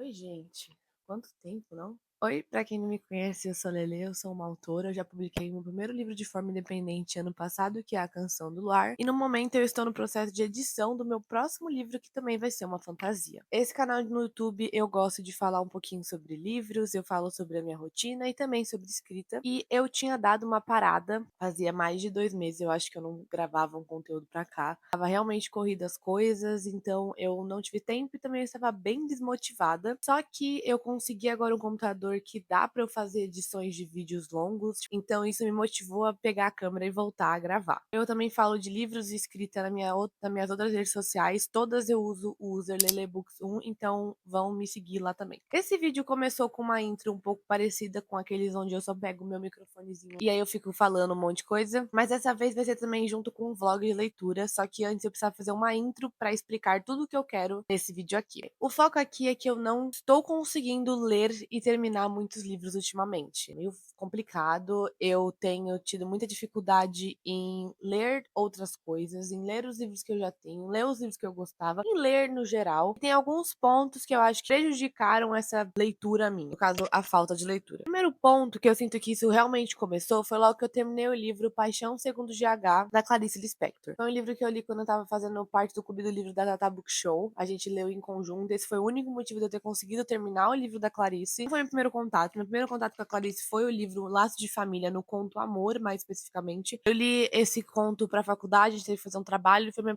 Oi, gente. Quanto tempo, não? Oi, pra quem não me conhece, eu sou a Lelê, eu sou uma autora. Eu já publiquei meu primeiro livro de forma independente ano passado, que é A Canção do Luar. E no momento eu estou no processo de edição do meu próximo livro, que também vai ser uma fantasia. Esse canal no YouTube eu gosto de falar um pouquinho sobre livros, eu falo sobre a minha rotina e também sobre escrita. E eu tinha dado uma parada, fazia mais de 2 meses, eu acho que eu não gravava um conteúdo pra cá. Tava realmente corrida as coisas, então eu não tive tempo e também eu estava bem desmotivada. Só que eu consegui agora um computador que dá pra eu fazer edições de vídeos longos, então isso me motivou a pegar a câmera e voltar a gravar. Eu também falo de livros e escrita nas minhas outras redes sociais, todas eu uso o user lelebooks1, então vão me seguir lá também. Esse vídeo começou com uma intro um pouco parecida com aqueles onde eu só pego o meu microfonezinho e aí eu fico falando um monte de coisa, mas dessa vez vai ser também junto com um vlog de leitura, só que antes eu precisava fazer uma intro pra explicar tudo o que eu quero nesse vídeo aqui. O foco aqui é que eu não estou conseguindo ler e terminar muitos livros ultimamente. Meio complicado, eu tenho tido muita dificuldade em ler outras coisas, em ler os livros que eu já tenho, ler os livros que eu gostava, em ler no geral. Tem alguns pontos que eu acho que prejudicaram essa leitura minha, no caso, a falta de leitura. O primeiro ponto que eu sinto que isso realmente começou foi logo que eu terminei o livro Paixão Segundo GH, da Clarice Lispector. Foi um livro que eu li quando eu tava fazendo parte do clube do livro da Tata Book Show. A gente leu em conjunto. Esse foi o único motivo de eu ter conseguido terminar o livro da Clarice. Não foi meu primeiro contato. Meu primeiro contato com a Clarice foi o livro Laço de Família, no conto Amor, mais especificamente. Eu li esse conto pra faculdade, a gente teve que fazer um trabalho. Foi meu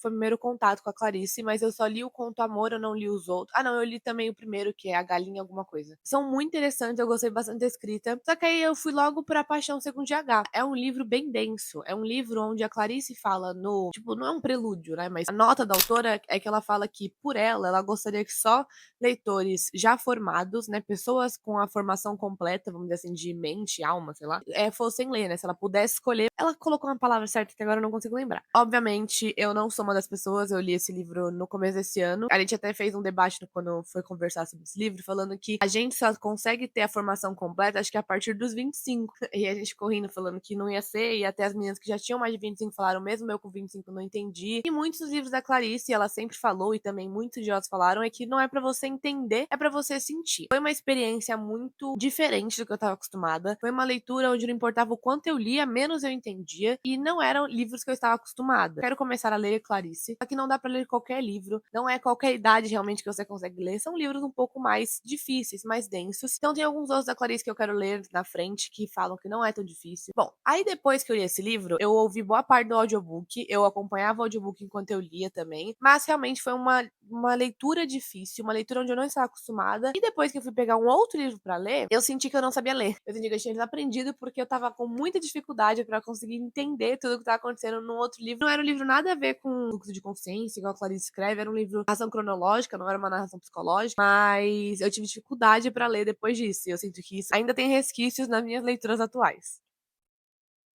primeiro contato com a Clarice, mas eu só li o conto Amor, eu não li os outros. Ah, não, eu li também o primeiro, que é A Galinha Alguma Coisa. São muito interessantes, eu gostei bastante da escrita. Só que aí eu fui logo pra Paixão Segundo GH. É um livro bem denso. É um livro onde a Clarice fala no. Tipo, não é um prelúdio, né? Mas a nota da autora é que ela fala que, por ela gostaria que só leitores já formados, né? Pessoas com a formação completa, vamos dizer assim, de mente, alma, sei lá, fossem ler, né? Se ela pudesse escolher. Ela colocou uma palavra certa que agora eu não consigo lembrar. Obviamente, eu não sou uma das pessoas, eu li esse livro no começo desse ano. A gente até fez um debate quando foi conversar sobre esse livro, falando que a gente só consegue ter a formação completa, acho que a partir dos 25. E a gente correndo falando que não ia ser, e até as meninas que já tinham mais de 25 falaram, mesmo eu com 25 não entendi. E muitos dos livros da Clarice, ela sempre falou, e também muitos de nós falaram, é que não é pra você entender, é pra você sentir. Foi uma experiência muito diferente do que eu tava acostumada. Foi uma leitura onde não importava o quanto eu lia, menos eu entendia, e não eram livros que eu estava acostumada. Quero começar a ler Clarice, só que não dá pra ler qualquer livro, não é qualquer idade realmente que você consegue ler, são livros um pouco mais difíceis, mais densos. Então tem alguns outros da Clarice que eu quero ler na frente que falam que não é tão difícil. Bom, aí depois que eu li esse livro, eu ouvi boa parte do audiobook, eu acompanhava o audiobook enquanto eu lia também, mas realmente foi uma leitura difícil, uma leitura onde eu não estava acostumada. E depois que eu fui pegar um outro livro pra ler, eu senti que eu não sabia ler. Eu senti que eu tinha desaprendido porque eu tava com muita dificuldade pra conseguir entender tudo o que tava acontecendo no outro livro. Não era um livro nada a ver com fluxo de consciência, igual a Clarice escreve, era um livro narração cronológica, não era uma narração psicológica, mas eu tive dificuldade pra ler depois disso. E eu sinto que isso ainda tem resquícios nas minhas leituras atuais.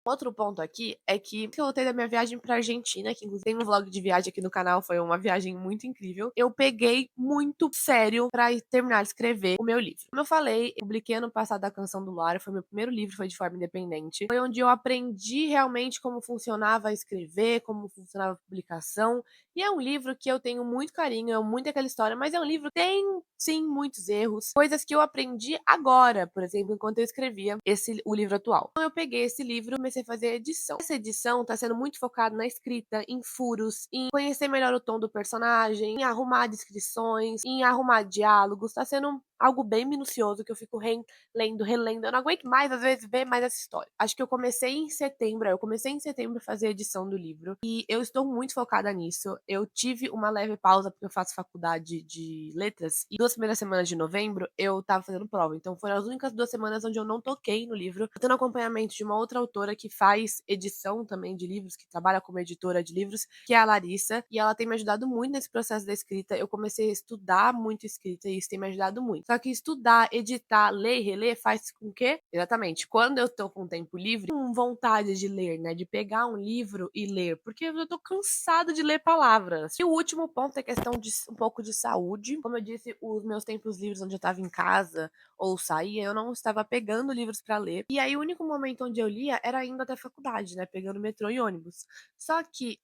Outro ponto aqui é que eu voltei da minha viagem pra Argentina, que inclusive tem um vlog de viagem aqui no canal, foi uma viagem muito incrível. Eu peguei muito sério pra terminar de escrever o meu livro. Como eu falei, eu publiquei ano passado A Canção do Lar, foi meu primeiro livro, foi de forma independente. Foi onde eu aprendi realmente como funcionava escrever, como funcionava a publicação. E é um livro que eu tenho muito carinho, é muito aquela história, mas é um livro que tem, sim, muitos erros, coisas que eu aprendi agora, por exemplo, enquanto eu escrevia o livro atual. Então eu peguei esse livro e comecei a fazer edição. Essa edição tá sendo muito focada na escrita, em furos, em conhecer melhor o tom do personagem, em arrumar descrições, em arrumar diálogos. Tá sendo algo bem minucioso que eu fico relendo, relendo. Eu não aguento mais, às vezes, ver mais essa história. Acho que eu comecei em setembro a fazer a edição do livro e eu estou muito focada nisso. Eu tive uma leve pausa porque eu faço faculdade de letras e 2 primeiras semanas de novembro eu tava fazendo prova. Então foram as únicas 2 semanas onde eu não toquei no livro. Eu tô no acompanhamento de uma outra autora que faz edição também de livros, que trabalha como editora de livros, que é a Larissa, e ela tem me ajudado muito nesse processo da escrita. Eu comecei a estudar muito escrita e isso tem me ajudado muito. Só que estudar, editar, ler e reler faz com que exatamente, quando eu tô com tempo livre, com vontade de ler, né, de pegar um livro e ler, porque eu tô cansada de ler palavras. E o último ponto é questão de um pouco de saúde. Como eu disse, os meus tempos livres onde eu estava em casa ou saía, eu não estava pegando livros pra ler. E aí o único momento onde eu lia era indo até a faculdade, né, pegando metrô e ônibus. Só que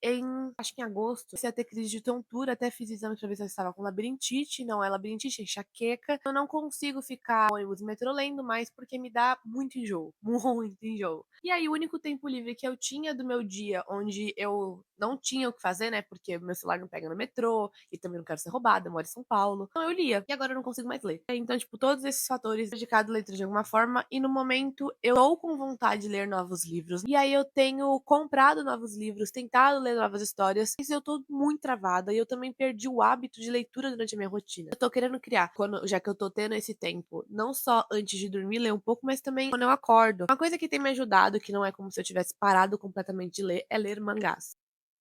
acho que em agosto, comecei a ter crise de tontura, até fiz exame pra ver se eu estava com labirintite, não é labirintite, é enxaqueca. Eu não consigo ficar no ônibus e metrô lendo mais porque me dá muito enjoo, muito enjoo. E aí o único tempo livre que eu tinha do meu dia, onde eu não tinha o que fazer, né, porque meu celular não pega no metrô, e também não quero ser roubada, eu moro em São Paulo, então eu lia, e agora eu não consigo mais ler. Então, tipo, todos esses fatores dedicado à leitura de alguma forma, e no momento eu tô com vontade de ler novos livros, e aí eu tenho comprado novos livros, tentado ler novas histórias, mas eu tô muito travada, e eu também perdi o hábito de leitura durante a minha rotina. Eu tô querendo criar, já que eu tô tendo esse tempo, não só antes de dormir ler um pouco, mas também quando eu acordo. Uma coisa que tem me ajudado, que não é como se eu tivesse parado completamente de ler, é ler mangás.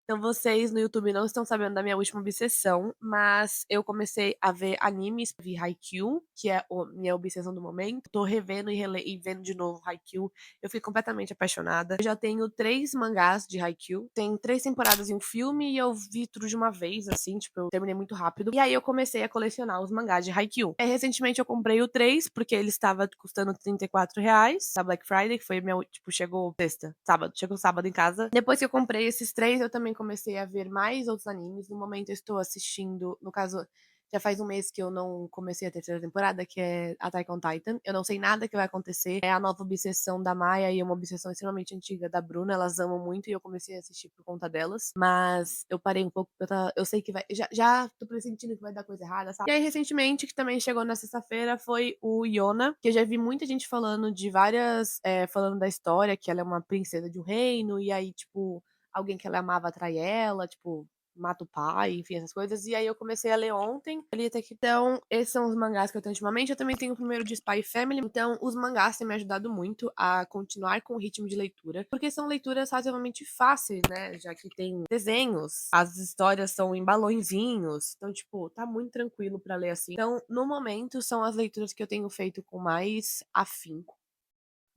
Então vocês no YouTube não estão sabendo da minha última obsessão, mas eu comecei a ver animes, vi Haikyuu, que é minha obsessão do momento. Tô revendo e vendo de novo Haikyuu. Eu fui completamente apaixonada. Eu já tenho 3 mangás de Haikyuu. Tem 3 temporadas e um filme e eu vi tudo de uma vez, assim, tipo, eu terminei muito rápido. E aí eu comecei a colecionar os mangás de Haikyuu. Recentemente eu comprei o 3, porque ele estava custando R$ 34, da Black Friday, que foi meu, tipo, chegou sexta, sábado, chegou sábado em casa. Depois que eu comprei esses 3, eu também comecei a ver mais outros animes. No momento eu estou assistindo, no caso, já faz um mês que eu não comecei a terceira temporada, que é Attack on Titan. Eu não sei nada que vai acontecer. É a nova obsessão da Maia e é uma obsessão extremamente antiga da Bruna. Elas amam muito e eu comecei a assistir por conta delas. Mas eu parei um pouco, porque eu sei que vai. Já tô pressentindo que vai dar coisa errada, sabe? E aí, recentemente, que também chegou na sexta-feira, foi o Yona, que eu já vi muita gente falando de várias. Falando da história, que ela é uma princesa de um reino, e aí, tipo, alguém que ela amava atrai ela, tipo, mata o pai, enfim, essas coisas. E aí eu comecei a ler ontem, ali até que. Então, esses são os mangás que eu tenho ultimamente. Eu também tenho o primeiro de Spy Family. Então, os mangás têm me ajudado muito a continuar com o ritmo de leitura, porque são leituras relativamente fáceis, né? Já que tem desenhos, as histórias são em balõezinhos. Então, tipo, tá muito tranquilo pra ler assim. Então, no momento, são as leituras que eu tenho feito com mais afinco.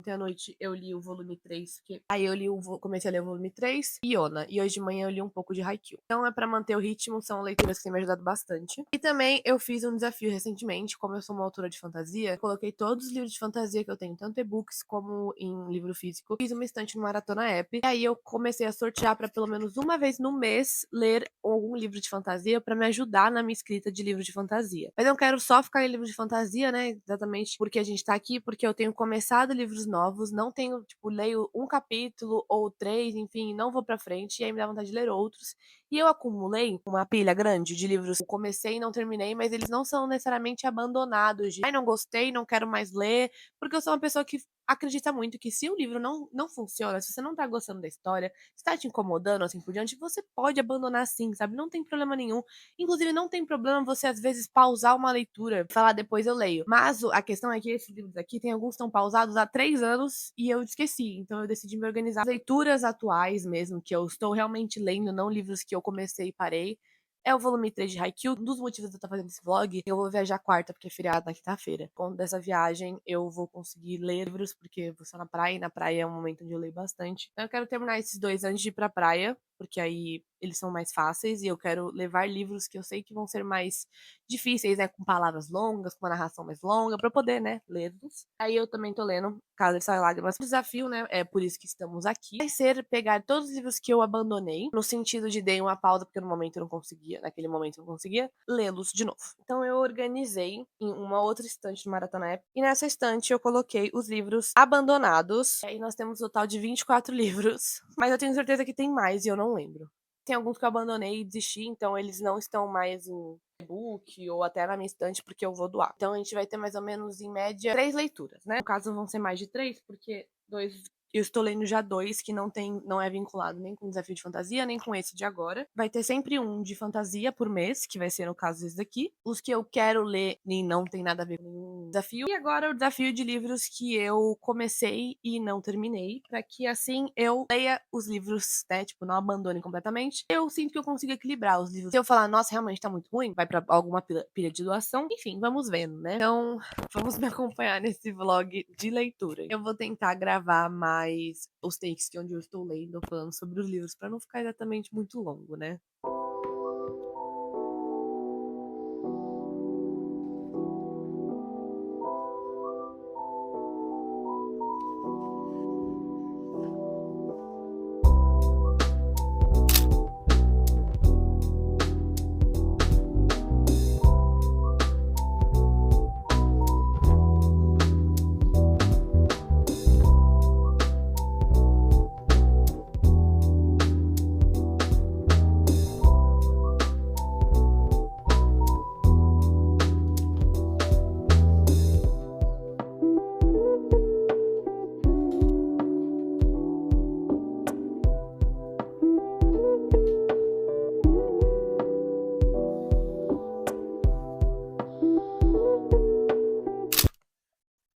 Ontem à noite eu li o volume 3, aí eu comecei a ler o volume 3 e Yona, e hoje de manhã eu li um pouco de Haikyuu. Então é pra manter o ritmo, são leituras que têm me ajudado bastante. E também eu fiz um desafio recentemente, como eu sou uma autora de fantasia, coloquei todos os livros de fantasia que eu tenho, tanto e-books como em livro físico, fiz uma estante no Maratona App, e aí eu comecei a sortear pra pelo menos uma vez no mês ler algum livro de fantasia pra me ajudar na minha escrita de livro de fantasia. Mas eu não quero só ficar em livro de fantasia, né, exatamente porque a gente tá aqui, porque eu tenho começado livros novos, não tenho, tipo, leio um capítulo ou 3, enfim, não vou pra frente, e aí me dá vontade de ler outros. E eu acumulei uma pilha grande de livros que eu comecei e não terminei, mas eles não são necessariamente abandonados, de, ai, não gostei, não quero mais ler, porque eu sou uma pessoa que acredita muito que se o livro não funciona, se você não tá gostando da história, se tá te incomodando, assim por diante, você pode abandonar sim, sabe? Não tem problema nenhum. Inclusive, não tem problema você, às vezes, pausar uma leitura, falar depois eu leio. Mas a questão é que esses livros aqui, tem alguns que estão pausados há 3 anos e eu esqueci. Então eu decidi me organizar. Leituras atuais mesmo, que eu estou realmente lendo, não livros que eu comecei e parei. É o volume 3 de Haikyuu. Um dos motivos de eu estar fazendo esse vlog, eu vou viajar quarta, porque é feriado na quinta-feira. Com dessa viagem, eu vou conseguir ler livros, porque eu vou estar na praia, e na praia é um momento onde eu leio bastante. Então eu quero terminar esses 2 antes de ir pra praia, porque aí eles são mais fáceis e eu quero levar livros que eu sei que vão ser mais difíceis, né, com palavras longas, com uma narração mais longa, pra eu poder, né, lê-los. Aí eu também tô lendo Casa de Sai Lágrimas. O desafio, né, é por isso que estamos aqui, vai ser pegar todos os livros que eu abandonei, no sentido de dei uma pausa porque no momento eu não conseguia, naquele momento eu não conseguia, lê-los de novo. Então eu organizei em uma outra estante do Maratona App, e nessa estante eu coloquei os livros abandonados. E aí nós temos um total de 24 livros, mas eu tenho certeza que tem mais e eu não lembro. Tem alguns que eu abandonei e desisti, então eles não estão mais em e-book ou até na minha estante porque eu vou doar. Então a gente vai ter mais ou menos, em média, 3 leituras, né? No caso vão ser mais de 3, porque 2 Eu estou lendo já 2 que não é vinculado nem com o desafio de fantasia, nem com esse de agora. Vai ter sempre um de fantasia por mês, que vai ser no caso esse daqui. Os que eu quero ler nem não tem nada a ver com nenhum desafio. E agora o desafio de livros que eu comecei e não terminei, para que assim eu leia os livros, né, tipo, não abandone completamente. Eu sinto que eu consigo equilibrar os livros. Se eu falar, nossa, realmente tá muito ruim, vai para alguma pilha de doação. Enfim, vamos vendo, né? Então, vamos me acompanhar nesse vlog de leitura. Eu vou tentar gravar mais os takes de onde eu estou lendo, falando sobre os livros, para não ficar exatamente muito longo, né?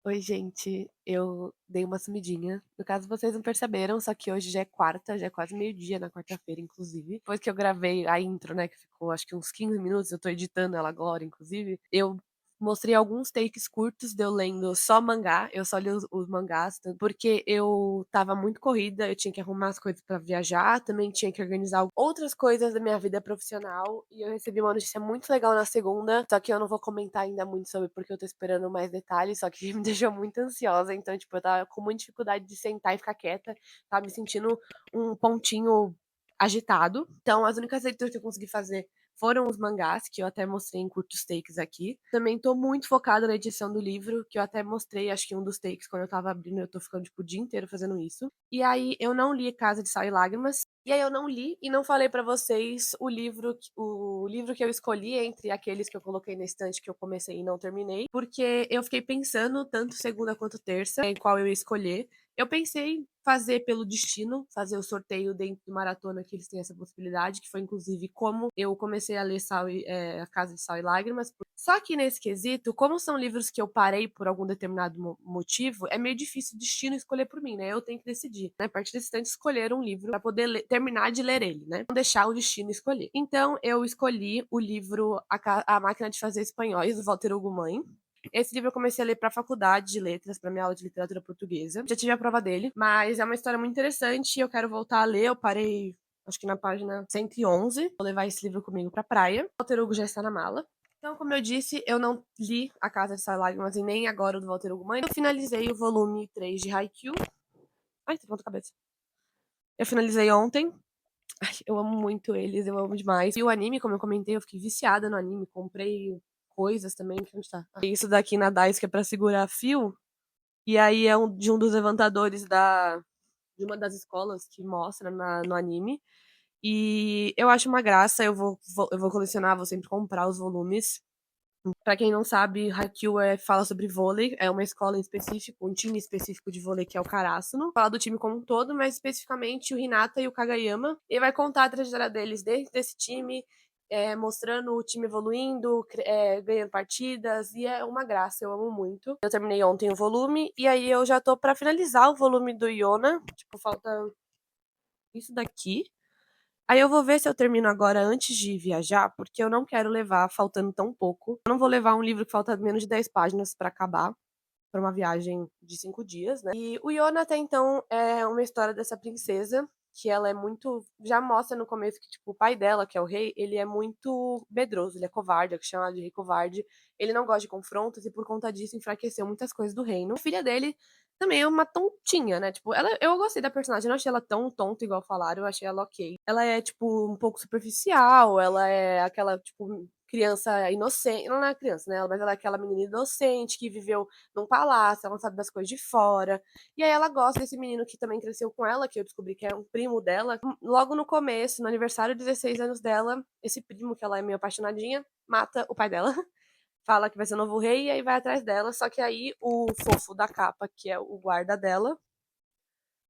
Oi, gente, eu dei uma sumidinha. No caso, vocês não perceberam, só que hoje já é quarta, já é quase meio-dia na quarta-feira, inclusive. Depois que eu gravei a intro, né, que ficou acho que uns 15 minutos, eu tô editando ela agora, inclusive, eu mostrei alguns takes curtos de eu lendo só mangá. Eu só li os mangás, porque eu tava muito corrida, eu tinha que arrumar as coisas pra viajar, também tinha que organizar outras coisas da minha vida profissional. E eu recebi uma notícia muito legal na segunda, só que eu não vou comentar ainda muito sobre porque eu tô esperando mais detalhes, só que me deixou muito ansiosa. Então, tipo, eu tava com muita dificuldade de sentar e ficar quieta, tava me sentindo um pontinho agitado. Então, as únicas leituras que eu consegui fazer foram os mangás, que eu até mostrei em curtos takes aqui. Também tô muito focada na edição do livro, que eu até mostrei, acho que um dos takes, quando eu tava abrindo, eu tô ficando, tipo, o dia inteiro fazendo isso. E aí, eu não li Casa de Sal e Lágrimas. E aí, eu não li e não falei pra vocês o livro que eu escolhi entre aqueles que eu coloquei na estante que eu comecei e não terminei, porque eu fiquei pensando, tanto segunda quanto terça, em qual eu ia escolher. Eu pensei em fazer pelo destino, fazer o sorteio dentro do maratona que eles têm essa possibilidade, que foi inclusive como eu comecei a ler A Casa de Sal e Lágrimas. Só que nesse quesito, como são livros que eu parei por algum determinado motivo, é meio difícil o destino escolher por mim, né? Eu tenho que decidir, né? A partir desse instante, escolher um livro para poder terminar de ler ele, né? Não deixar o destino escolher. Então, eu escolhi o livro A Máquina de Fazer Espanhóis, do Walter Hugo Mãe. Esse livro eu comecei a ler para a faculdade de letras, para minha aula de literatura portuguesa. Já tive a prova dele, mas é uma história muito interessante e eu quero voltar a ler. Eu parei, acho que na página 111. Vou levar esse livro comigo pra praia. O Walter Hugo já está na mala. Então, como eu disse, eu não li A Casa de Sal e Lágrimas e nem agora o do Walter Hugo Mãe. Eu finalizei o volume 3 de Haikyuu. Ai, tá ponta cabeça. Eu finalizei ontem. Ai, eu amo muito eles, eu amo demais. E o anime, como eu comentei, eu fiquei viciada no anime. Comprei coisas também. Onde tá? Isso daqui na Dice que é pra segurar fio. E aí é de um dos levantadores de uma das escolas que mostra no anime. E eu acho uma graça, eu vou colecionar, vou sempre comprar os volumes. Pra quem não sabe, Haikyuu fala sobre vôlei, é uma escola em específico, um time específico de vôlei que é o Karasuno. Fala do time como um todo, mas especificamente o Hinata e o Kagayama. E vai contar a trajetória deles dentro desse time, mostrando o time evoluindo, ganhando partidas, e é uma graça, eu amo muito. Eu terminei ontem o volume, e aí eu já tô pra finalizar o volume do Yona, tipo, falta isso daqui. Aí eu vou ver se eu termino agora antes de viajar, porque eu não quero levar faltando tão pouco. Eu não vou levar um livro que falta menos de 10 páginas pra acabar, pra uma viagem de 5 dias, né? E o Yona até então é uma história dessa princesa, que ela é muito. Já mostra no começo que, tipo, o pai dela, que é o rei, ele é muito medroso, ele é covarde, é chamado de rei covarde. Ele não gosta de confrontos e por conta disso enfraqueceu muitas coisas do reino. A filha dele também é uma tontinha, né? Tipo, eu gostei da personagem, eu não achei ela tão tonta igual falaram, eu achei ela ok. Ela é, tipo, um pouco superficial, ela é aquela, tipo, criança inocente. Ela não é criança, né? Mas ela é aquela menina inocente que viveu num palácio, ela não sabe das coisas de fora. E aí ela gosta desse menino que também cresceu com ela, que eu descobri que é um primo dela. Logo no começo, no aniversário de 16 anos dela, esse primo, que ela é meio apaixonadinha, mata o pai dela. Fala que vai ser o novo rei e aí vai atrás dela. Só que aí o fofo da capa, que é o guarda dela,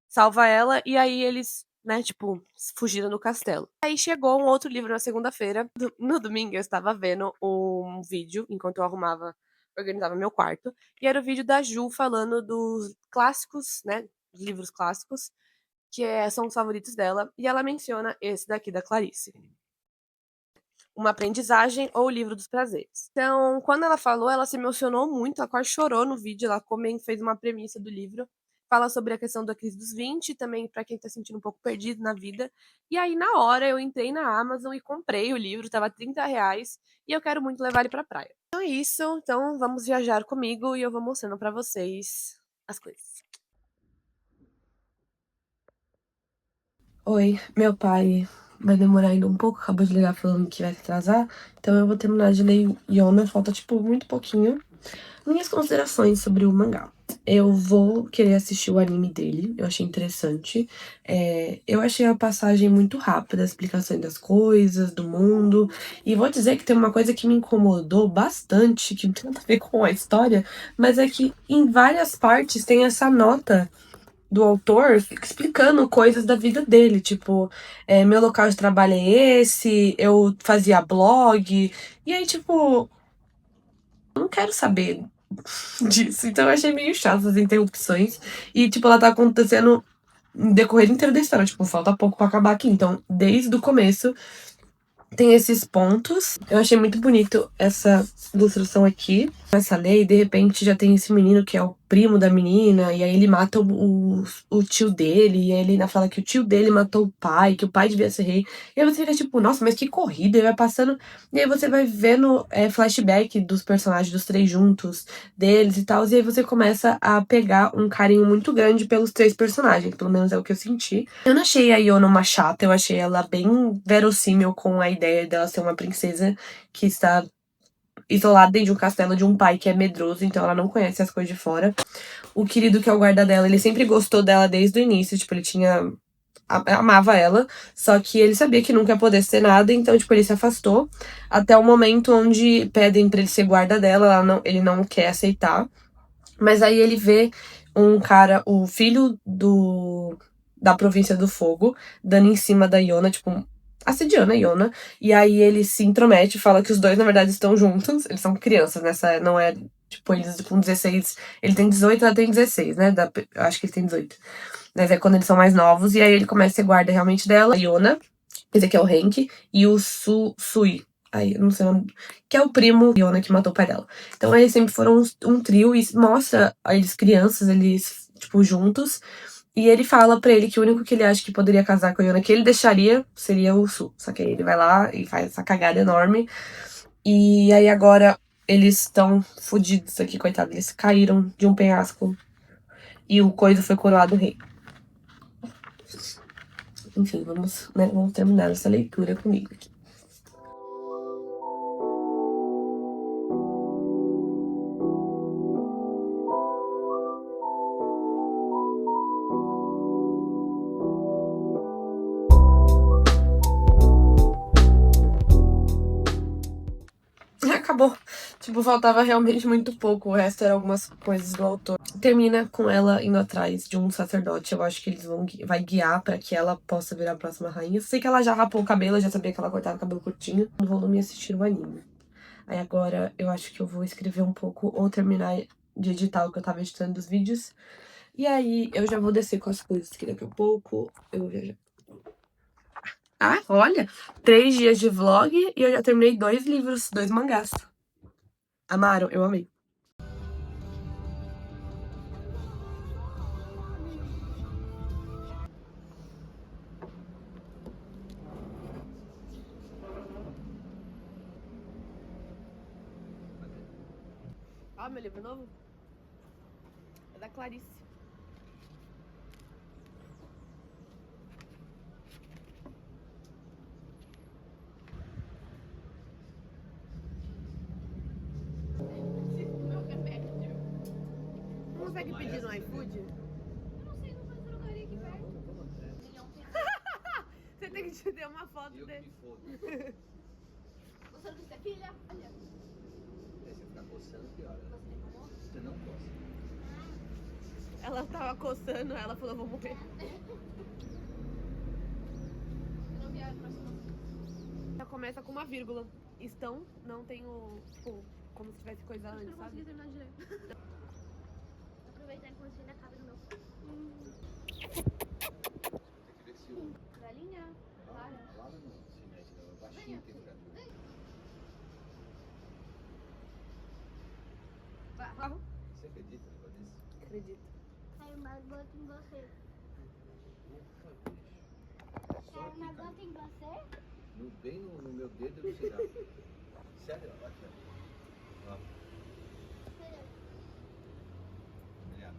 salva ela, e aí eles, né, tipo, fugiram do castelo. Aí chegou um outro livro na segunda-feira. No domingo eu estava vendo um vídeo, enquanto eu organizava meu quarto, e era o vídeo da Ju falando dos clássicos, né, livros clássicos, são os favoritos dela, e ela menciona esse daqui da Clarice. Uma aprendizagem ou o livro dos prazeres. Então, quando ela falou, ela se emocionou muito, ela quase chorou no vídeo, ela fez uma premissa do livro, fala sobre a questão da crise dos 20, também para quem tá sentindo um pouco perdido na vida. E aí, na hora, eu entrei na Amazon e comprei o livro, tava R$ 30, e eu quero muito levar ele pra praia. Então é isso, então vamos viajar comigo e eu vou mostrando pra vocês as coisas. Oi, meu pai vai demorar ainda um pouco, acabou de ligar falando que vai se atrasar, então eu vou terminar de ler Yona, falta tipo muito pouquinho. Minhas considerações sobre o mangá. Eu vou querer assistir o anime dele, eu achei interessante. Eu achei a passagem muito rápida, a explicação das coisas, do mundo. E vou dizer que tem uma coisa que me incomodou bastante, que não tem nada a ver com a história, mas é que em várias partes tem essa nota do autor explicando coisas da vida dele, tipo, meu local de trabalho é esse, eu fazia blog, e aí, tipo, eu não quero saber disso. Então eu achei meio chato as interrupções. E, tipo, ela tá acontecendo no decorrer inteiro da história. Tipo, falta pouco pra acabar aqui. Então, desde o começo, tem esses pontos. Eu achei muito bonito essa ilustração aqui. Essa lei, de repente, já tem esse menino que é o primo da menina, e aí ele mata o tio dele, e aí ele ainda fala que o tio dele matou o pai, que o pai devia ser rei. E aí você fica tipo, nossa, mas que corrida, e vai passando. E aí você vai vendo flashback dos personagens, dos três juntos, deles e tal, e aí você começa a pegar um carinho muito grande pelos três personagens, pelo menos é o que eu senti. Eu não achei a Yona uma chata, eu achei ela bem verossímil com a ideia dela ser uma princesa que está isolada dentro de um castelo de um pai que é medroso, então ela não conhece as coisas de fora. O querido que é o guarda dela, ele sempre gostou dela desde o início, tipo, ele tinha amava ela, só que ele sabia que nunca ia poder ser nada, então, tipo, ele se afastou até o momento onde pedem pra ele ser guarda dela, ele não quer aceitar. Mas aí ele vê um cara, o filho da província do fogo, dando em cima da Yona, tipo, assediando a Yona. E aí ele se intromete, fala que os dois, na verdade, estão juntos. Eles são crianças, nessa não é. Tipo, eles com 16. Ele tem 18, ela tem 16, né? Eu acho que ele tem 18. Mas é quando eles são mais novos. E aí ele começa a ser guarda realmente dela, a Yona. Esse aqui é o Henk. E o Sui. Aí, eu não sei o nome. Que é o primo Yona que matou o pai dela. Então eles sempre foram um trio e mostra eles crianças, eles, tipo, juntos. E ele fala pra ele que o único que ele acha que poderia casar com a Yona que ele deixaria seria o Su. Só que aí ele vai lá e faz essa cagada enorme. E aí agora eles estão fodidos aqui, coitado. Eles caíram de um penhasco e o coisa foi coroado rei. Enfim, vamos terminar essa leitura comigo aqui. Acabou. Tipo, faltava realmente muito pouco. O resto eram algumas coisas do autor. Termina com ela indo atrás de um sacerdote. Eu acho que eles vai guiar pra que ela possa virar a próxima rainha. Sei que ela já rapou o cabelo, eu já sabia que ela cortava o cabelo curtinho. No volume assistir o anime. Aí agora eu acho que eu vou escrever um pouco ou terminar de editar o que eu tava editando dos vídeos. E aí eu já vou descer com as coisas que daqui a pouco eu vou viajar. Ah, olha! 3 dias de vlog e eu já terminei 2 livros, 2 mangás. Amaram? Eu amei. Ó, meu livro novo. É da Clarice. Meu remédio. Não consegue pedir no iFood? Eu não sei, não faz drogaria aqui perto. Você tem que te dar uma foto dele. Você não quer filha? Olha. Se você ficar coçando, piora. Você não coça. Ela tava coçando, ela falou, vou morrer. Já começa com uma vírgula. Estão, não tem o, tipo, como se tivesse coisa antes, não consegui sabe? terminar de ler. Aproveitar enquanto ainda cabe no meu corpo. Galinha. Lara. Lara não, chinês, baixinho tem temperatura. Você acredita no negócio desse? Acredito. Caiu mais gota em você. Ufa, bicho. É só Caiu aqui, mais cara. gota em você? Bem no meu dedo eu não sei nada. Sério? Olha aqui, ó. Ó. Obrigado.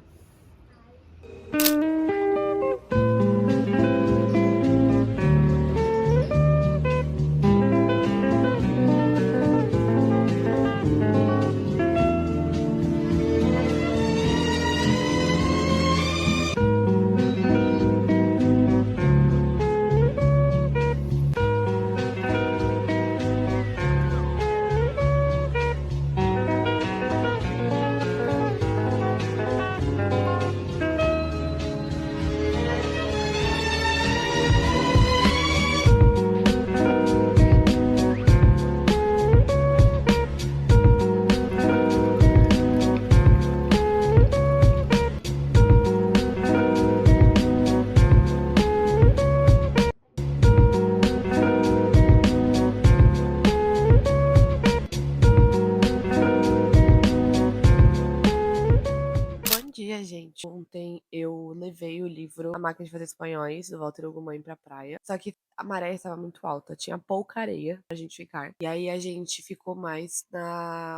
Bom dia, gente. Ontem eu levei o livro A Máquina de Fazer Espanhóis, do Walter Ugumãe, pra praia. Só que a maré estava muito alta, tinha pouca areia pra gente ficar. E aí a gente ficou mais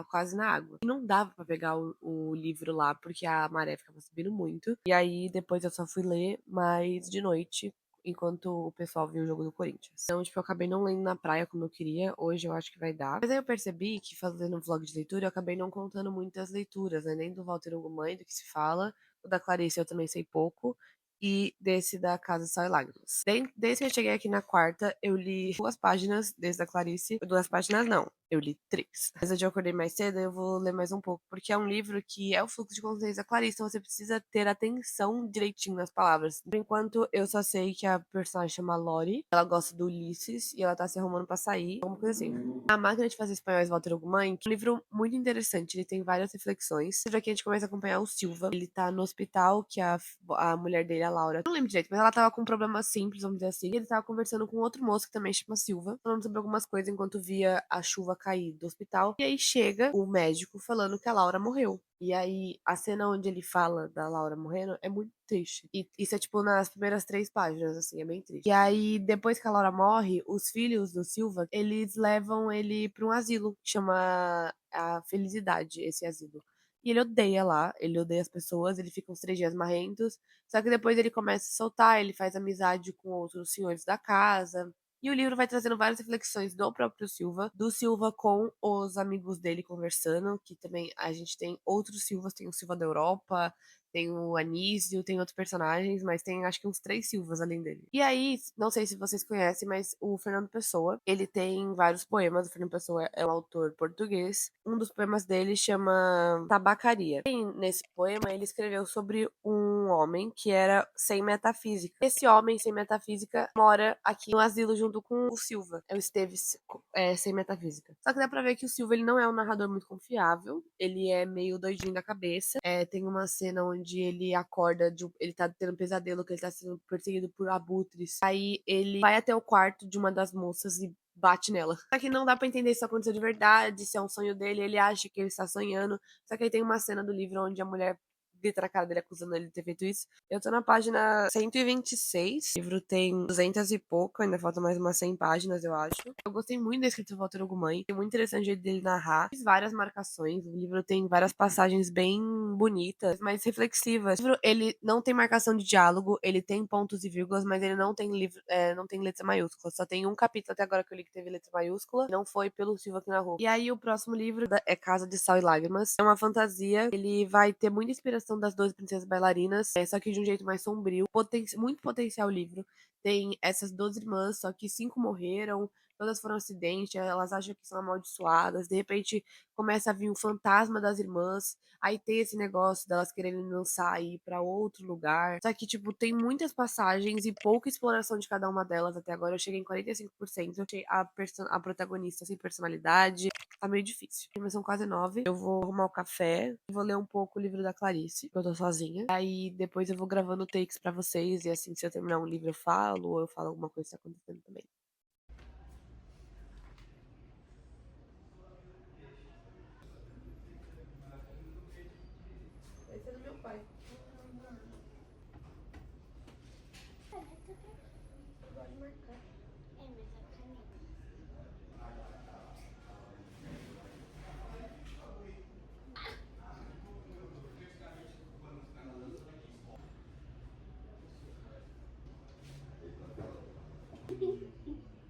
quase na água. E não dava pra pegar o livro lá, porque a maré ficava subindo muito. E aí depois eu só fui ler mais de noite, enquanto o pessoal viu o jogo do Corinthians. Então, tipo, eu acabei não lendo na praia como eu queria. Hoje eu acho que vai dar. Mas aí eu percebi que fazendo um vlog de leitura, eu acabei não contando muitas leituras, né? Nem do Walter Ugumãe, do que se fala. O da Clarice eu também sei pouco. E desse da Casa Sal e Lágrimas. Desde que eu cheguei aqui na quarta, eu li 2 páginas desse da Clarice. 2 páginas não, eu li 3. Mas hoje eu acordei mais cedo, eu vou ler mais um pouco. Porque é um livro que é o fluxo de consciência da Clarice, então você precisa ter atenção direitinho nas palavras. Por enquanto, eu só sei que a personagem chama Lori, ela gosta do Ulisses e ela tá se arrumando pra sair, alguma coisa assim. A Máquina de Fazer Espanhóis, Walter Ugumãe, que é um livro muito interessante, ele tem várias reflexões. Esse livro aqui a gente começa a acompanhar o Silva, ele tá no hospital, que a mulher dele, a Laura, não lembro direito, mas ela tava com um problema simples, vamos dizer assim, e ele tava conversando com outro moço que também chama Silva, falando sobre algumas coisas enquanto via a chuva cair do hospital, e aí chega o médico falando que a Laura morreu. E aí, a cena onde ele fala da Laura morrendo é muito triste. E isso é, tipo, nas primeiras 3 páginas, assim, é bem triste. E aí, depois que a Laura morre, os filhos do Silva, eles levam ele pra um asilo, que chama a Felicidade, esse asilo. E ele odeia lá, ele odeia as pessoas, ele fica uns 3 dias marrentos. Só que depois ele começa a soltar, ele faz amizade com outros senhores da casa. E o livro vai trazendo várias reflexões do próprio Silva, do Silva com os amigos dele conversando, que também a gente tem outros Silvas, tem o Silva da Europa, tem o Anísio, tem outros personagens, mas tem acho que uns 3 Silvas além dele. E aí, não sei se vocês conhecem, mas o Fernando Pessoa, ele tem vários poemas. O Fernando Pessoa é um autor português. Um dos poemas dele chama Tabacaria. E nesse poema, ele escreveu sobre um homem que era sem metafísica. Esse homem sem metafísica mora aqui no asilo junto com o Silva. É o Esteves, sem metafísica. Só que dá pra ver que o Silva ele não é um narrador muito confiável. Ele é meio doidinho da cabeça. Tem uma cena onde ele acorda, ele tá tendo um pesadelo, que ele tá sendo perseguido por abutres. Aí ele vai até o quarto de uma das moças e bate nela. Só que não dá pra entender se isso aconteceu de verdade, se é um sonho dele, ele acha que ele está sonhando. Só que aí tem uma cena do livro onde a mulher grita na cara dele acusando ele de ter feito isso. Eu tô na página 126. O livro tem 200 e pouco, ainda falta mais umas 100 páginas, eu acho. Eu gostei muito da escrita do Walter Ugumãe. É muito interessante o jeito dele narrar. Fiz várias marcações. O livro tem várias passagens bem bonitas, mas reflexivas. O livro, ele não tem marcação de diálogo, ele tem pontos e vírgulas, mas ele não tem não tem letra maiúscula. Só tem um capítulo até agora que eu li que teve letra maiúscula. Não foi pelo Silva que narrou. E aí o próximo livro é Casa de Sal e Lágrimas. É uma fantasia. Ele vai ter muita inspiração questão das 12 princesas bailarinas, só que de um jeito mais sombrio. Muito potencial o livro. Tem essas 12 irmãs, só que 5 morreram, todas foram acidente, elas acham que são amaldiçoadas, de repente começa a vir um fantasma das irmãs, aí tem esse negócio delas querendo lançar e ir pra outro lugar. Só que, tipo, tem muitas passagens e pouca exploração de cada uma delas até agora. Eu cheguei em 45%. Eu achei a protagonista sem personalidade. Tá meio difícil. Mas são quase 9. Eu vou arrumar o café, vou ler um pouco o livro da Clarice, porque eu tô sozinha. Aí depois eu vou gravando takes pra vocês, e assim, se eu terminar um livro eu falo, ou eu falo alguma coisa que tá acontecendo também. Esse é do meu pai. Eu gosto de marcar. É, mas a caneta.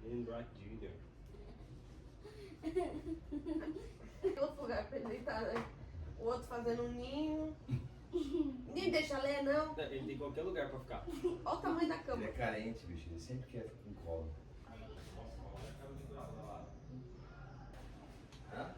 Lembrar Junior. Outro lugar pra ele deitar, né? O outro fazendo um ninho. Ninguém deixa ler, não. Ele tem qualquer lugar pra ficar. Olha o tamanho da Ele cama. é carente, bicho. Ele sempre quer ficar com colo. Hã?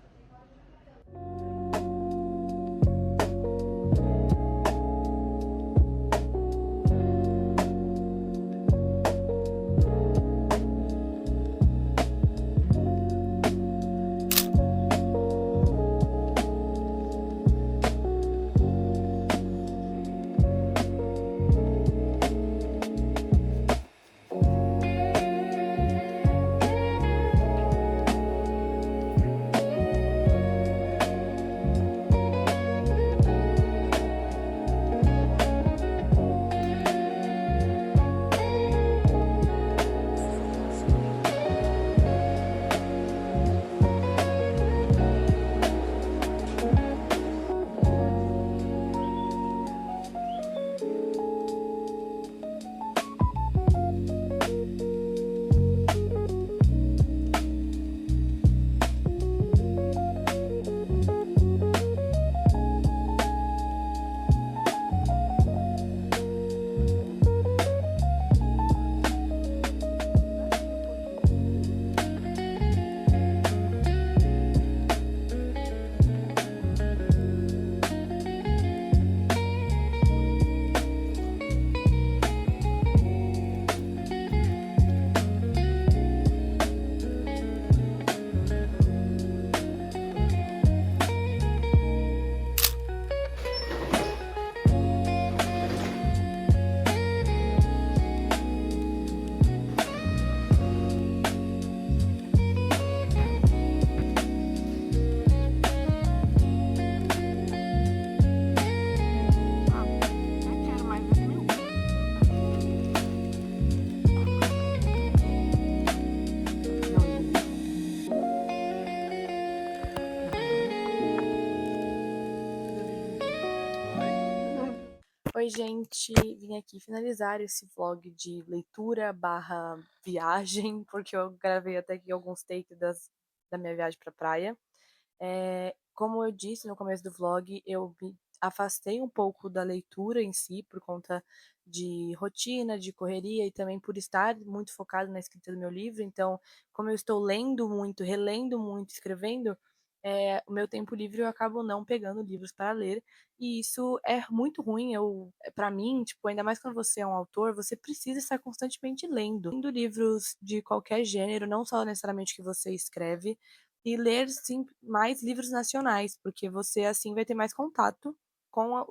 Quero mais 2.000. Oi, gente, vim aqui finalizar esse vlog de leitura barra viagem, porque eu gravei até aqui alguns takes da minha viagem pra praia. Como eu disse no começo do vlog, eu me afastei um pouco da leitura em si, por conta de rotina, de correria e também por estar muito focado na escrita do meu livro. Então, como eu estou lendo muito, relendo muito, escrevendo, o meu tempo livre eu acabo não pegando livros para ler, e isso é muito ruim. Para mim, tipo, ainda mais quando você é um autor, você precisa estar constantemente lendo livros de qualquer gênero, não só necessariamente que você escreve, e ler sim mais livros nacionais, porque você assim vai ter mais contato com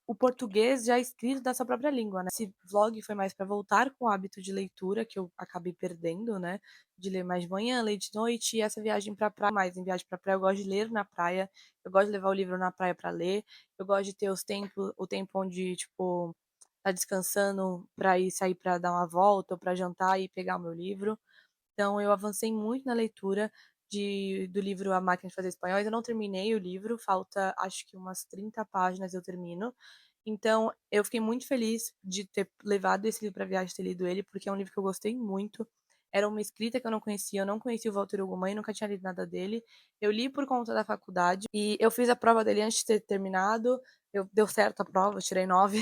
o português já escrito da sua própria língua, né. Esse vlog foi mais para voltar com o hábito de leitura, que eu acabei perdendo, né, de ler mais de manhã, ler de noite, e essa viagem pra praia mais em viagem pra praia, eu gosto de ler na praia, eu gosto de levar o livro na praia para ler, eu gosto de ter o tempo onde, tipo, tá descansando para ir sair para dar uma volta ou para jantar e pegar o meu livro. Então eu avancei muito na leitura do livro A Máquina de Fazer Espanhóis. Eu não terminei o livro, falta acho que umas 30 páginas eu termino. Então eu fiquei muito feliz de ter levado esse livro para viagem, ter lido ele, porque é um livro que eu gostei muito. Era uma escrita que eu não conhecia o Walter Ugumãe, nunca tinha lido nada dele. Eu li por conta da faculdade e eu fiz a prova dele antes de ter terminado. deu certo a prova, eu tirei 9,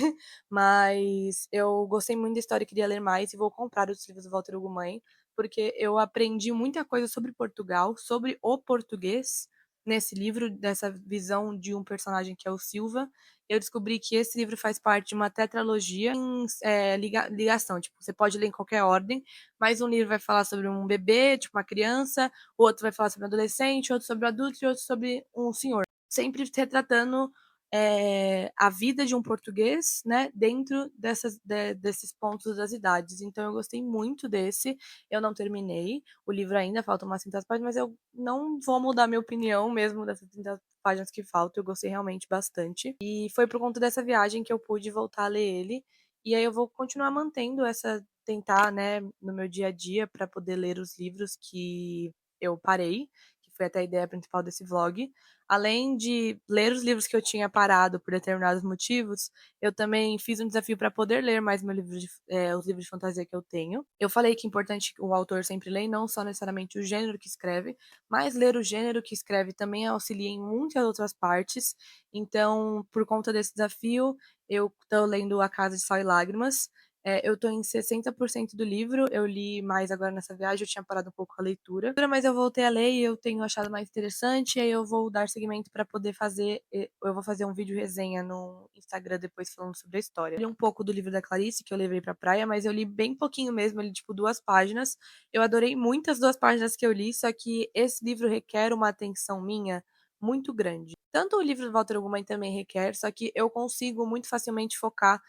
mas eu gostei muito da história e queria ler mais e vou comprar os livros do Walter Ugumãe, porque eu aprendi muita coisa sobre Portugal, sobre o português, nesse livro, dessa visão de um personagem que é o Silva. Eu descobri que esse livro faz parte de uma tetralogia em ligação, tipo, você pode ler em qualquer ordem, mas um livro vai falar sobre um bebê, tipo uma criança, o outro vai falar sobre um adolescente, outro sobre um adulto e outro sobre um senhor. Sempre retratando a vida de um português, né, dentro desses pontos das idades. Então eu gostei muito desse, eu não terminei o livro ainda, faltam umas 500 páginas, mas eu não vou mudar minha opinião mesmo dessas 500 páginas que faltam, eu gostei realmente bastante. E foi por conta dessa viagem que eu pude voltar a ler ele, e aí eu vou continuar mantendo tentar, né, no meu dia a dia para poder ler os livros que eu parei, que foi até a ideia principal desse vlog. Além de ler os livros que eu tinha parado por determinados motivos, eu também fiz um desafio para poder ler mais os livros de fantasia que eu tenho. Eu falei que é importante o autor sempre ler, não só necessariamente o gênero que escreve, mas ler o gênero que escreve também auxilia em muitas outras partes. Então, por conta desse desafio, eu estou lendo A Casa de Sal e Lágrimas. Eu tô em 60% do livro, eu li mais agora nessa viagem, eu tinha parado um pouco a leitura, mas eu voltei a ler e eu tenho achado mais interessante, e aí eu vou dar seguimento para poder eu vou fazer um vídeo resenha no Instagram depois falando sobre a história. Eu li um pouco do livro da Clarice, que eu levei pra praia, mas eu li bem pouquinho mesmo, eu li tipo 2 páginas. Eu adorei muito as 2 páginas que eu li, só que esse livro requer uma atenção minha muito grande. Tanto o livro do Walter Ugumãe também requer, só que eu consigo muito facilmente focar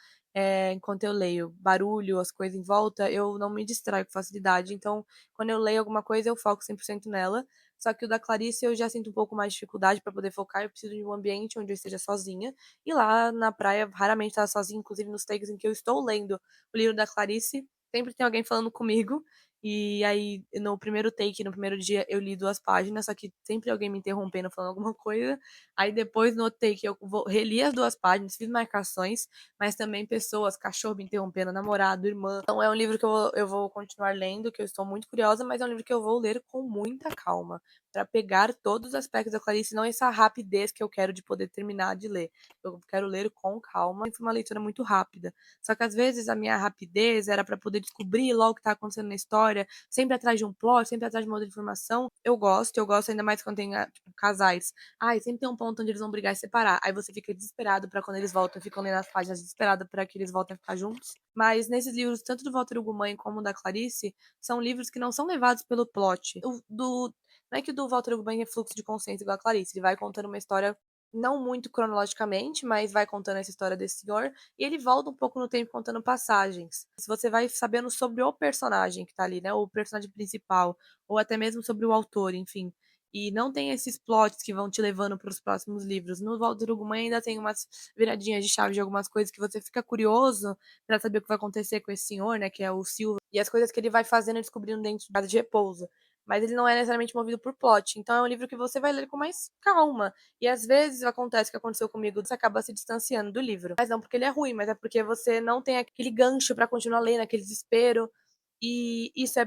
enquanto eu leio. Barulho, as coisas em volta, eu não me distraio com facilidade. Então, quando eu leio alguma coisa, eu foco 100% nela. Só que o da Clarice eu já sinto um pouco mais de dificuldade para poder focar. Eu preciso de um ambiente onde eu esteja sozinha. E lá na praia, raramente estava sozinha, inclusive nos takes em que eu estou lendo o livro da Clarice, sempre tem alguém falando comigo. E aí, no primeiro take, no primeiro dia, eu li 2 páginas, só que sempre alguém me interrompendo, falando alguma coisa. Aí depois, no outro take, reli as 2 páginas, fiz marcações, mas também pessoas, cachorro me interrompendo, namorado, irmã. Então é um livro que eu vou continuar lendo, que eu estou muito curiosa, mas é um livro que eu vou ler com muita calma, para pegar todos os aspectos da Clarice, não essa rapidez que eu quero de poder terminar de ler. Eu quero ler com calma, foi uma leitura muito rápida. Só que às vezes a minha rapidez era para poder descobrir logo o que está acontecendo na história, sempre atrás de um plot, sempre atrás de uma outra informação. Eu gosto ainda mais quando tem tipo, casais. Ai, sempre tem um ponto onde eles vão brigar e separar. Aí você fica desesperado para quando eles voltam, ficam lendo as páginas desesperado para que eles voltem a ficar juntos. Mas nesses livros, tanto do Walter Ugumãe como da Clarice, são livros que não são levados pelo plot. Não é que o do Walter Ugumãe é fluxo de consciência igual a Clarice, ele vai contando uma história não muito cronologicamente, mas vai contando essa história desse senhor, e ele volta um pouco no tempo contando passagens. Se você vai sabendo sobre o personagem que tá ali, né, o personagem principal, ou até mesmo sobre o autor, enfim. E não tem esses plots que vão te levando para os próximos livros. No Walter Ugumãe ainda tem umas viradinhas de chave de algumas coisas que você fica curioso para saber o que vai acontecer com esse senhor, né, que é o Silva, e as coisas que ele vai fazendo e descobrindo dentro de casa de repouso. Mas ele não é necessariamente movido por plot. Então é um livro que você vai ler com mais calma. E às vezes acontece o que aconteceu comigo, você acaba se distanciando do livro. Mas não porque ele é ruim, mas é porque você não tem aquele gancho para continuar lendo, aquele desespero. E isso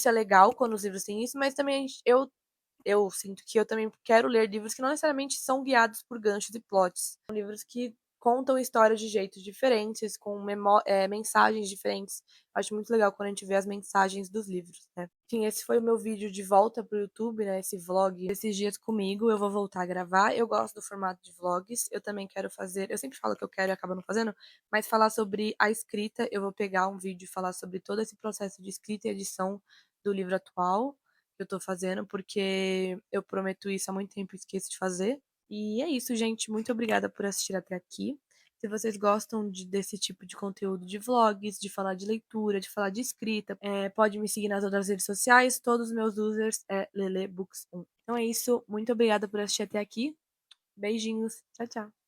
é legal quando os livros têm isso, mas também eu sinto que eu também quero ler livros que não necessariamente são guiados por ganchos e plots. São livros que contam histórias de jeitos diferentes, com mensagens diferentes. Acho muito legal quando a gente vê as mensagens dos livros, né? Enfim, esse foi o meu vídeo de volta pro YouTube, né? Esse vlog esses dias comigo. Eu vou voltar a gravar. Eu gosto do formato de vlogs. Eu também quero fazer. Eu sempre falo que eu quero e acabo não fazendo, mas falar sobre a escrita. Eu vou pegar um vídeo e falar sobre todo esse processo de escrita e edição do livro atual que eu tô fazendo, porque eu prometo isso há muito tempo e esqueço de fazer. E é isso, gente. Muito obrigada por assistir até aqui. Se vocês gostam desse tipo de conteúdo de vlogs, de falar de leitura, de falar de escrita, pode me seguir nas outras redes sociais. Todos os meus users é lelebooks1. Então é isso. Muito obrigada por assistir até aqui. Beijinhos. Tchau, tchau.